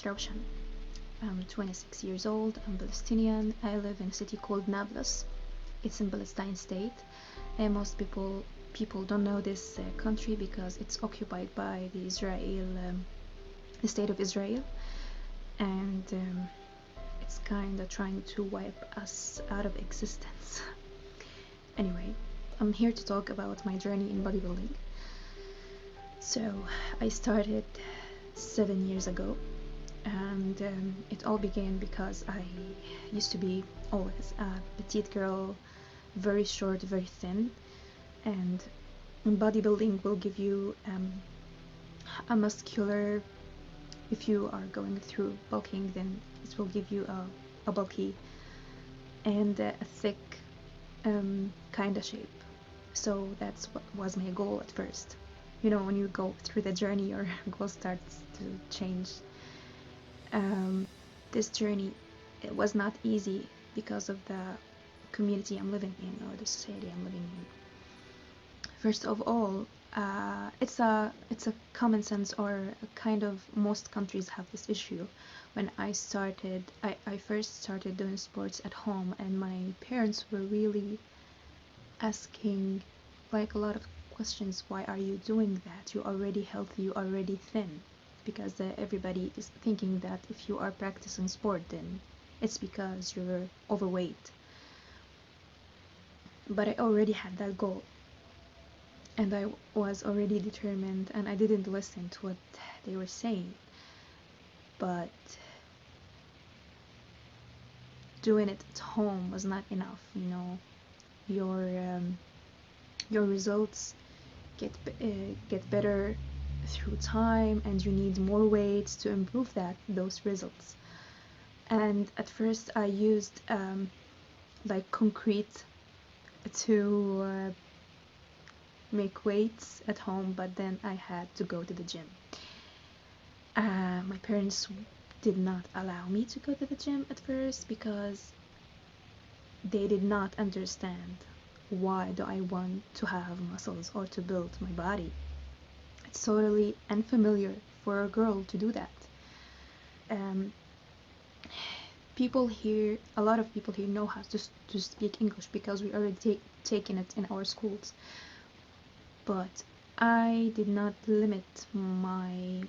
Roshan. I'm 26 years old, I'm Palestinian, I live in a city called Nablus. It's in Palestine state, and most people don't know this country because it's occupied by the state of Israel, and it's kind of trying to wipe us out of existence. Anyway, I'm here to talk about my journey in bodybuilding. So I started 7 years ago, and it all began because I used to be always a petite girl, very short, very thin, and bodybuilding will give you a muscular, if you are going through bulking, then it will give you a bulky and a thick kind of shape. So that's what was my goal at first. You know, when you go through the journey, your goal starts to change. This journey, it was not easy because of the community I'm living in, or the society I'm living in. First of all, it's a common sense, or a kind of, most countries have this issue. When I first started doing sports at home, and my parents were really asking like a lot of questions. Why are you doing that? You're already healthy, you're already thin. Because everybody is thinking that if you are practicing sport, then it's because you're overweight. But I already had that goal, and I was already determined, and I didn't listen to what they were saying. But doing it at home was not enough. You know, your results get better through time, and you need more weights to improve those results. And at first I used like concrete to make weights at home, but then I had to go to the gym. My parents did not allow me to go to the gym at first because they did not understand why do I want to have muscles or to build my body. It's totally unfamiliar for a girl to do that. A lot of people here know how to speak English because we already taken it in our schools. But I did not limit my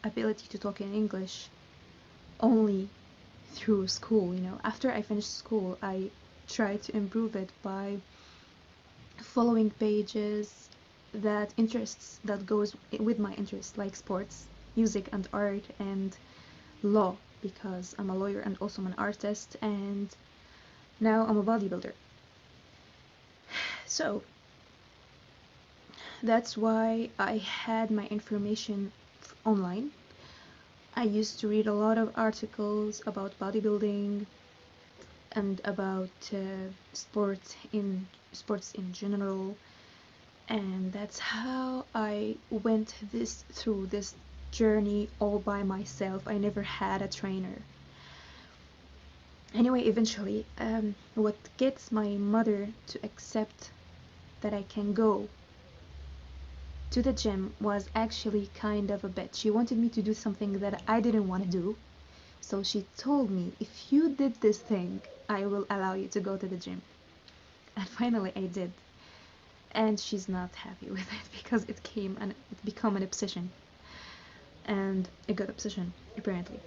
ability to talk in English only through school. You know, after I finished school, I tried to improve it by following pages that goes with my interests, like sports, music and art, and law, because I'm a lawyer and also I'm an artist, and now I'm a bodybuilder. So that's why I had my information online. I used to read a lot of articles about bodybuilding and about sports in general, and that's how I went through this journey all by myself. I never had a trainer. Anyway, eventually, what gets my mother to accept that I can go to the gym was actually kind of a bet. She wanted me to do something that I didn't want to do. So she told me, if you did this thing, I will allow you to go to the gym. And finally I did. And she's not happy with it because it became an obsession. And a good obsession, apparently.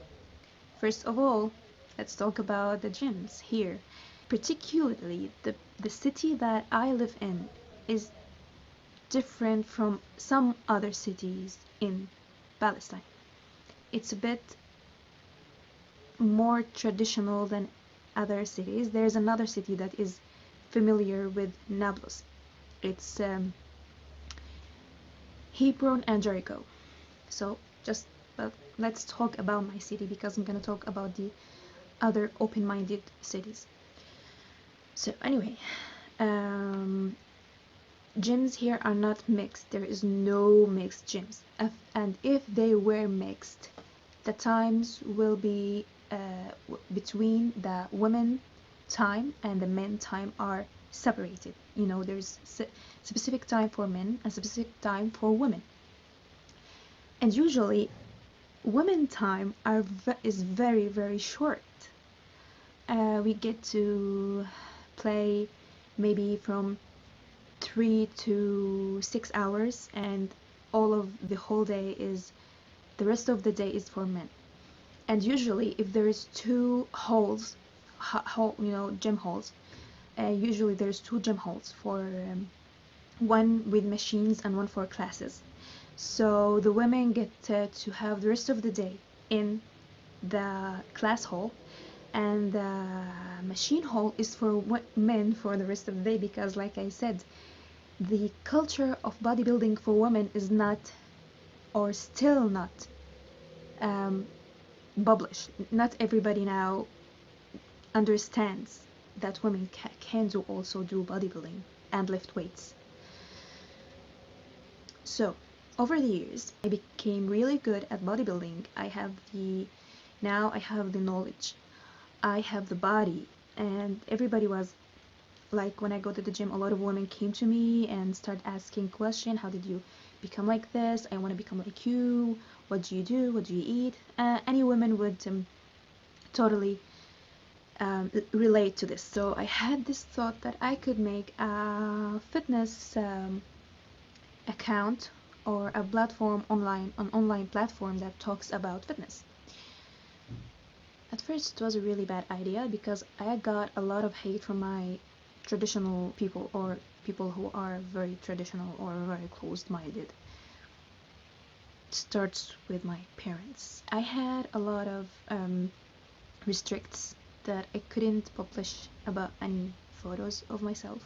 First of all, let's talk about the gyms here. Particularly, the city that I live in is different from some other cities in Palestine. It's a bit more traditional than other cities. There's another city that is familiar with Nablus. It's Hebron and Jericho. So let's talk about my city, because I'm gonna talk about the other open-minded cities. So anyway, gyms here are not mixed. There is no mixed gyms, and if they were mixed, the times will be between the women time and the men time are separated. You know, there's specific time for men and specific time for women. And usually women time is very, very short. We get to play maybe from 3 to 6 hours, and all of the whole day is, the rest of the day is for men. And usually if there is two halls, gym halls, usually there's two gym halls, for one with machines and one for classes. So the women get to have the rest of the day in the class hall, and the machine hall is for men for the rest of the day, because like I said, the culture of bodybuilding for women is not, or still not, published. Not everybody now understands that women can also do bodybuilding and lift weights. So over the years I became really good at bodybuilding. Now I have the knowledge, I have the body, and everybody was like, when I go to the gym, a lot of women came to me and start asking questions. How did you become like this? I want to become like you. What do you do? What do you eat? Any women would totally relate to this. So I had this thought that I could make a fitness account, or a platform online, an online platform that talks about fitness. At first it was a really bad idea, because I got a lot of hate from my traditional people, or people who are very traditional or very closed-minded. It starts with my parents. I had a lot of restricts that I couldn't publish about any photos of myself.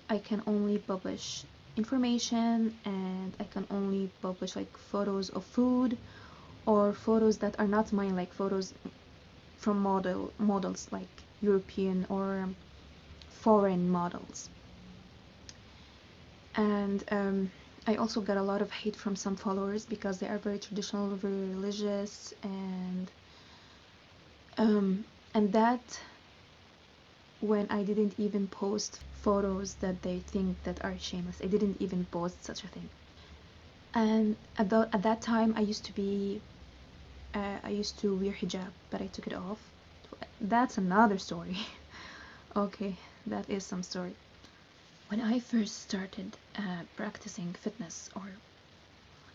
I can only publish information, and I can only publish like photos of food, or photos that are not mine, like photos from models like European or foreign models. And I also got a lot of hate from some followers, because they are very traditional, very religious, and that, when I didn't even post photos that they think that are shameless, I didn't even post such a thing. And at that time I used to wear hijab, but I took it off. That's another story. Okay, that is some story. When I first started practicing fitness, or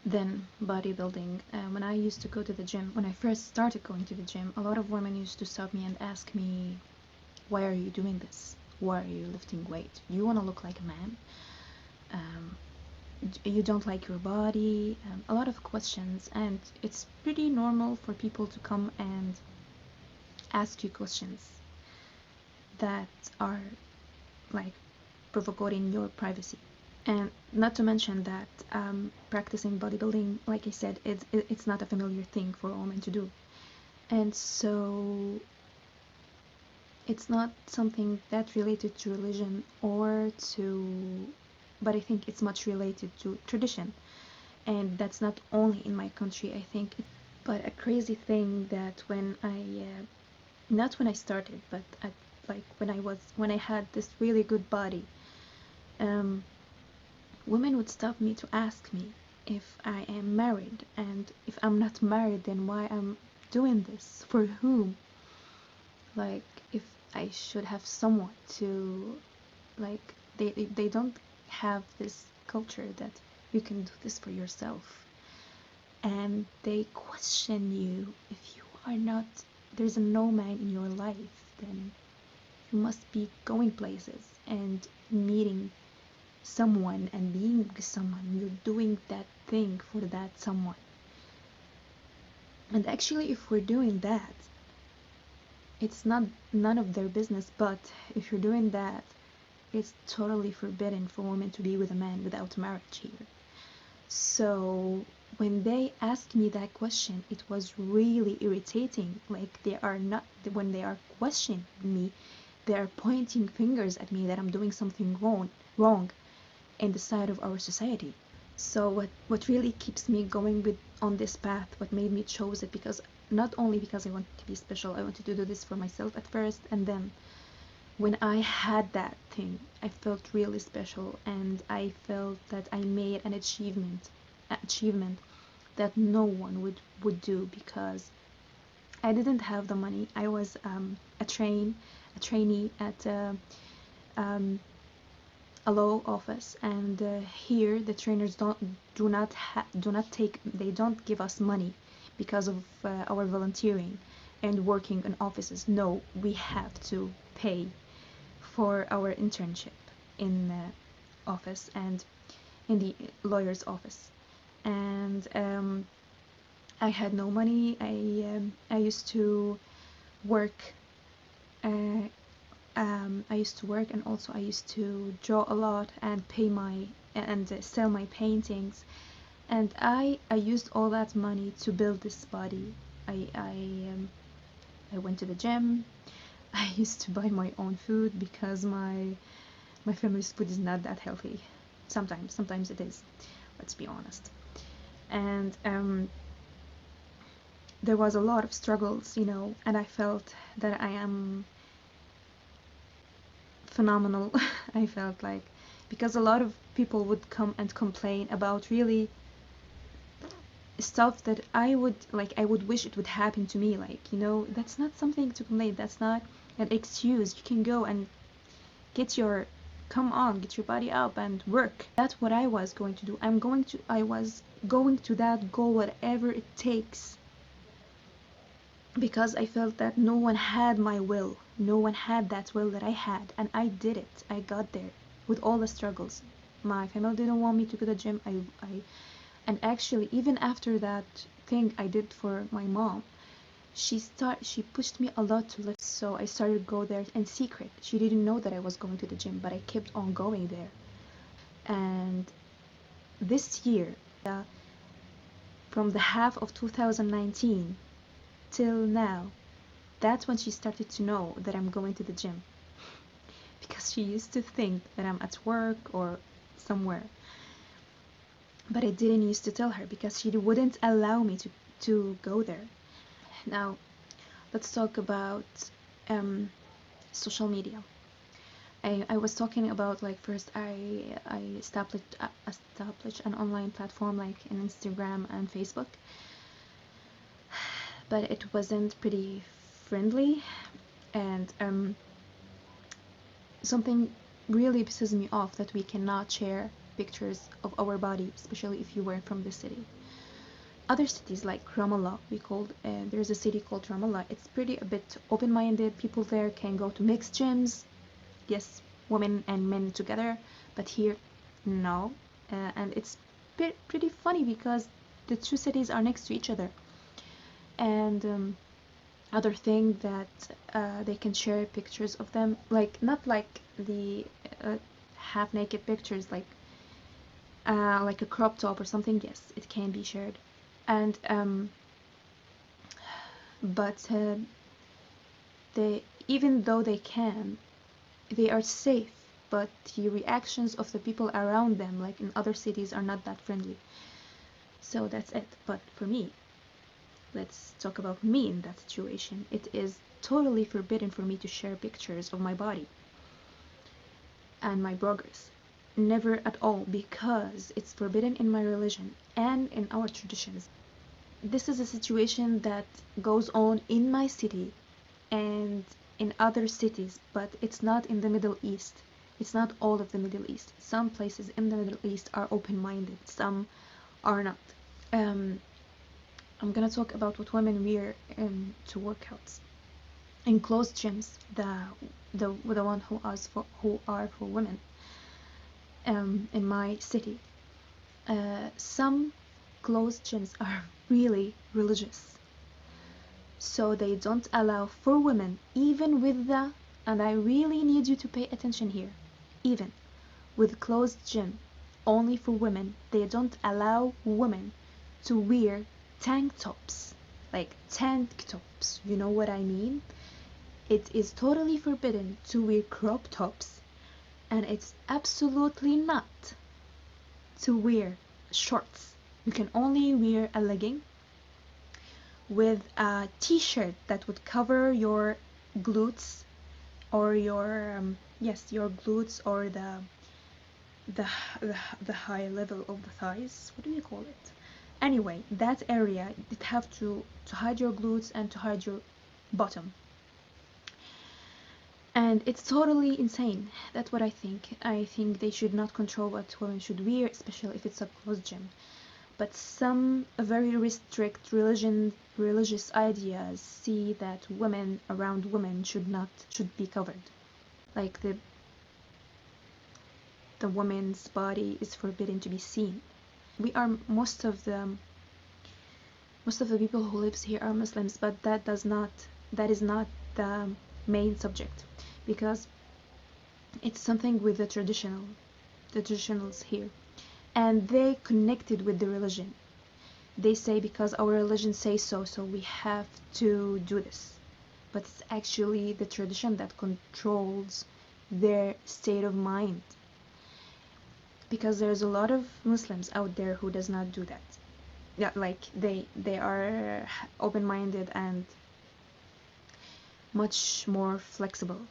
then bodybuilding, when I used to go to the gym, when I first started going to the gym, a lot of women used to stop me and ask me, why are you doing this? Why are you lifting weight? Do you want to look like a man? You don't like your body? A lot of questions, and it's pretty normal for people to come and ask you questions that are like provoking your privacy. And not to mention that practicing bodybuilding, like I said, it's not a familiar thing for a woman to do, and so it's not something that related to religion or to, but I think it's much related to tradition, and that's not only in my country, I think. But a crazy thing that when I not when I started, but like when I had this really good body, women would stop me to ask me if I am married, and if I'm not married, then why I'm doing this, for whom, like if I should have someone to, like they don't have this culture that you can do this for yourself, and they question you. If you are not, there's no man in your life, then you must be going places and meeting someone and being with someone. You're doing that thing for that someone. And actually, if we're doing that, it's none of their business, but if you're doing that, it's totally forbidden for women to be with a man without marriage here. So when they asked me that question, it was really irritating. Like, when they are questioning me, they are pointing fingers at me that I'm doing something wrong in the side of our society. So what really keeps me going on this path, what made me chose it, because not only because I want to be special, I wanted to do this for myself at first, and then when I had that thing, I felt really special, and I felt that I made an achievement that no one would do, because I didn't have the money. I was a trainee at um, a law office, and here the trainers do not take, they don't give us money because of our volunteering and working in offices. No, we have to pay for our internship in the office and in the lawyer's office. And I had no money. I used to work. I used to work, and also I used to draw a lot and sell my paintings. And I used all that money to build this body. I went to the gym. I used to buy my own food because my family's food is not that healthy. Sometimes it is. Let's be honest. And there was a lot of struggles, and I felt that I am phenomenal. I felt like, because a lot of people would come and complain about really stuff that I would wish it would happen to me. Like, that's not something to complain. That's not an excuse. You can go and get your body up and work. That's what I was going to do. I was going to that goal, whatever it takes, because I felt that no one had my will. No one had that will that I had, and I did it. I got there with all the struggles. My family didn't want me to go to the gym. And actually, even after that thing I did for my mom, she pushed me a lot to lift. So I started to go there in secret. She didn't know that I was going to the gym, but I kept on going there. And this year, from the half of 2019 till now, that's when she started to know that I'm going to the gym, because she used to think that I'm at work or somewhere, but I didn't used to tell her because she wouldn't allow me to go there. Now let's talk about social media. I was talking about, like, first I established an online platform like in Instagram and Facebook, but it wasn't pretty friendly, and something really pisses me off, that we cannot share pictures of our body, especially if you were from the city. Other cities like Ramallah, there's a city called Ramallah. It's pretty a bit open-minded. People there can go to mixed gyms, yes, women and men together, but here, no. And it's pretty funny because the two cities are next to each other. And other thing that they can share pictures of them, like, not like the half-naked pictures, like a crop top or something. Yes, it can be shared, and but even though they are safe, but the reactions of the people around them, like in other cities, are not that friendly. So that's it. But for me, let's talk about me in that situation. It is totally forbidden for me to share pictures of my body and my progress. Never at all, because it's forbidden in my religion and in our traditions. This is a situation that goes on in my city and in other cities, but it's not in the Middle East. It's not all of the Middle East. Some places in the Middle East are open-minded, some are not. I'm gonna talk about what women wear to workouts. In closed gyms, the one who are for women in my city. Some closed gyms are really religious, so they don't allow for women, even with and I really need you to pay attention here, even with closed gym only for women, they don't allow women to wear tank tops, like tank tops, you know what I mean? It is totally forbidden to wear crop tops, and it's absolutely not to wear shorts. You can only wear a legging with a t-shirt that would cover your glutes, or your your glutes, or the high level of the thighs. What do you call it? Anyway, that area, you have to hide your glutes and to hide your bottom. And it's totally insane. That's what I think. I think they should not control what women should wear, especially if it's a closed gym. But some very restrict religious ideas see that women around women should be covered. Like the woman's body is forbidden to be seen. We are most of the people who lives here are Muslims, but that is not the main subject, because it's something with the traditionals here, and they connected with the religion. They say because our religion says so, so we have to do this. But it's actually the tradition that controls their state of mind, because there's a lot of Muslims out there who does not do that. Yeah, like they are open-minded and much more flexible.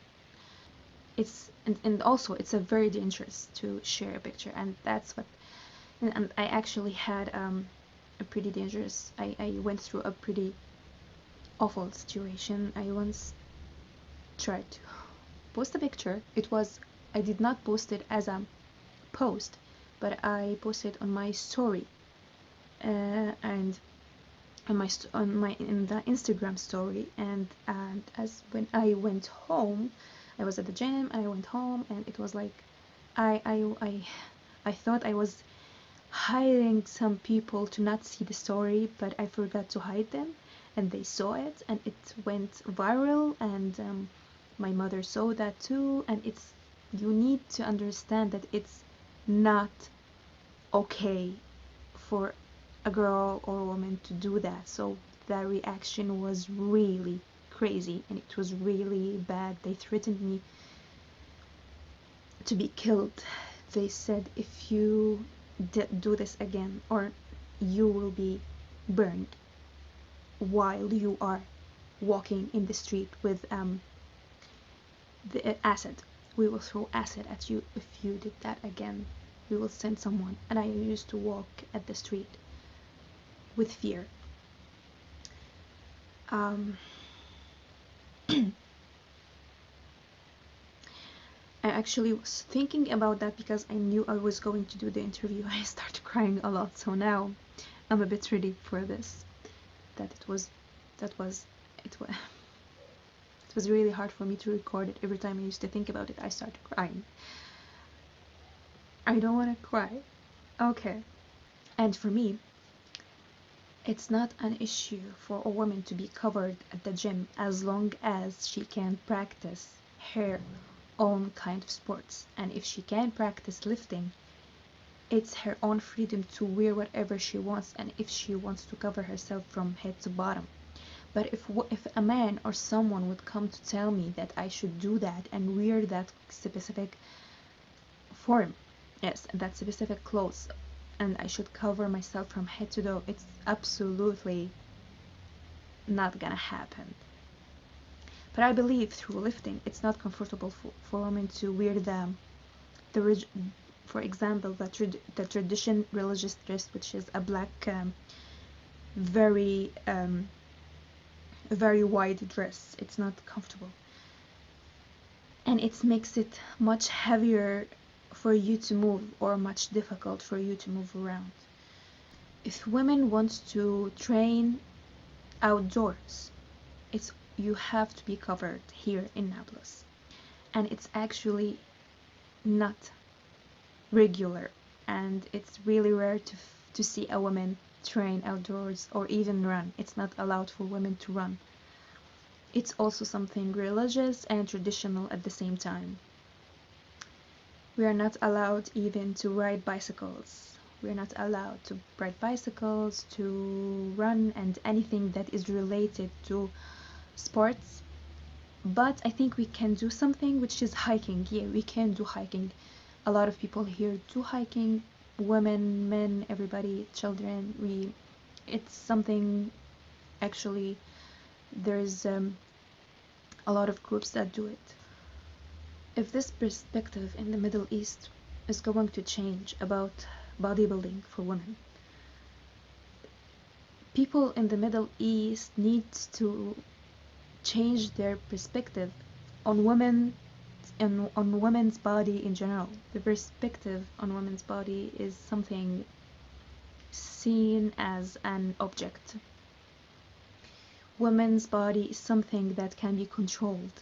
It's and also it's a very dangerous to share a picture, and that's what. And I actually had a pretty dangerous. I went through a pretty awful situation. I once tried to post a picture. I did not post it as a post, but I posted on my story, and in the Instagram story, and as when I went home, I was at the gym and I went home, and it was like I thought I was hiding some people to not see the story, but I forgot to hide them, and they saw it, and it went viral, and my mother saw that too. And you need to understand that it's not okay for a girl or a woman to do that. So the reaction was really crazy, and it was really bad. They threatened me to be killed. They said, if you do this again, or you will be burned while you are walking in the street with the acid. We will throw acid at you if you did that again. We will send someone. And I used to walk at the street with fear. I actually was thinking about that because I knew I was going to do the interview. I started crying a lot, so now I'm a bit ready for this. It was really hard for me to record it. Every time I used to think about it, I started crying. I don't want to cry. Okay. And for me, it's not an issue for a woman to be covered at the gym as long as she can practice her own kind of sports. And if she can practice lifting, it's her own freedom to wear whatever she wants, and if she wants to cover herself from head to bottom. But if a man or someone would come to tell me that I should do that and wear that specific form, yes, that specific clothes, and I should cover myself from head to toe, it's absolutely not gonna happen. But I believe through lifting, it's not comfortable for women to wear for example, the tradition religious dress, which is a black, very wide dress. It's not comfortable, and it makes it much heavier for you to move, or much difficult for you to move around. If women want to train outdoors, you have to be covered here in Nablus, and it's actually not regular, and it's really rare to see a woman train outdoors or even run. It's not allowed for women to run. It's also something religious and traditional at the same time. We are not allowed even to ride bicycles. We're not allowed to ride bicycles, to run, and anything that is related to sports. But I think we can do something, which is hiking. Yeah, we can do hiking. A lot of people here do hiking, women, men, everybody, children. It's something, actually, there's a lot of groups that do it. If this perspective in the Middle East is going to change about bodybuilding for women, people in the Middle East need to change their perspective on women and on women's body in general. The perspective on women's body is something seen as an object. Women's body is something that can be controlled,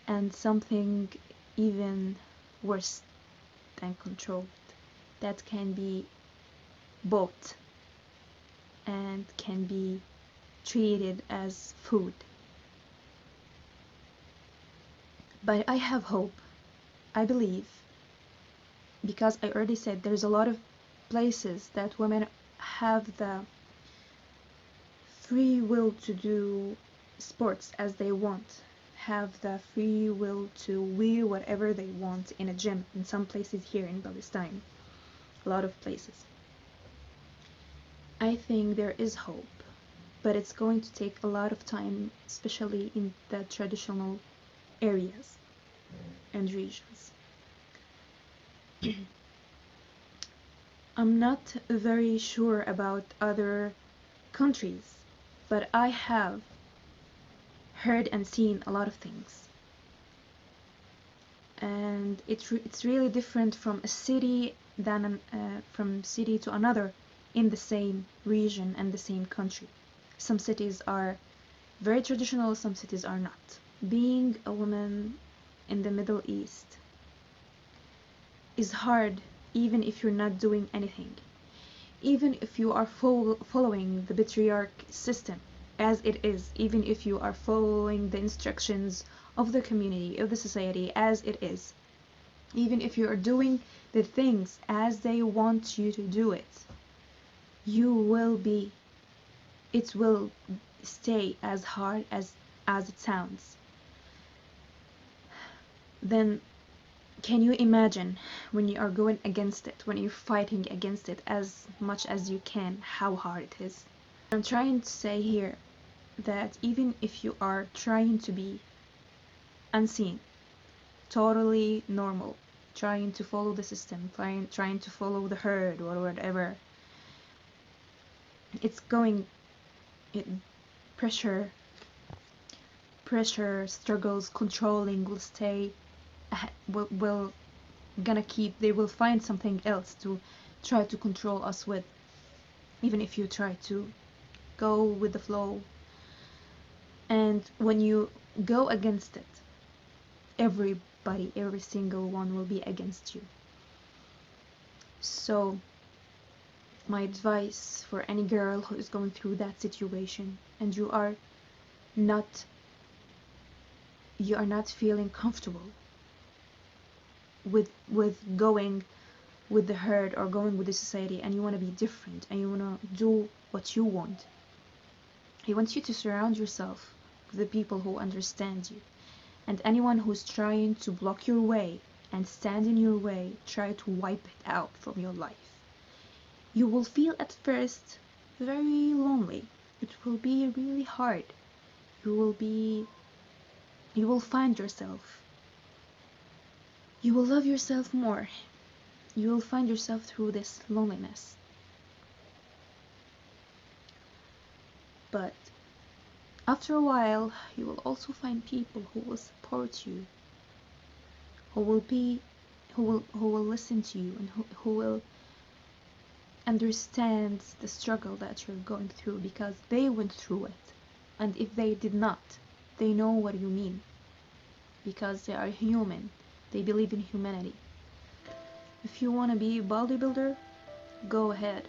and something even worse than controlled, that can be bought and can be treated as food. But I have hope. I believe, because I already said there's a lot of places that women have the free will to do sports as they want, have the free will to wear whatever they want in a gym, in some places here in Palestine, a lot of places. I think there is hope, but it's going to take a lot of time, especially in the traditional areas and regions. I'm not very sure about other countries, but I have heard and seen a lot of things, and it's really different from a city than from city to another in the same region and the same country. Some cities are very traditional, some cities are not. Being a woman in the Middle East is hard, even if you're not doing anything, even if you are following the patriarch system as it is, even if you are following the instructions of the community, of the society as it is, even if you are doing the things as they want you to do it, it will stay as hard as it sounds. Then can you imagine when you are going against it, when you're fighting against it as much as you can, how hard it is? I'm trying to say here that even if you are trying to be unseen, totally normal, trying to follow the system, trying to follow the herd or whatever, it's going pressure, struggles, controlling will stay, will gonna keep, they will find something else to try to control us with, even if you try to go with the flow. And when you go against it, everybody, every single one will be against you. So my advice for any girl who is going through that situation and you are not feeling comfortable with going with the herd or going with the society, and you want to be different and you want to do what you want, I want you to surround yourself with the people who understand you, and anyone who's trying to block your way and stand in your way, try to wipe it out from your life. You will feel at first very lonely. It will be really hard. You will find yourself. You will love yourself more. You will find yourself through this loneliness. But after a while, you will also find people who will support you, who will listen to you, and who will understand the struggle that you're going through, because they went through it. And if they did not, they know what you mean, because they are human. They believe in humanity. If you want to be a bodybuilder, go ahead.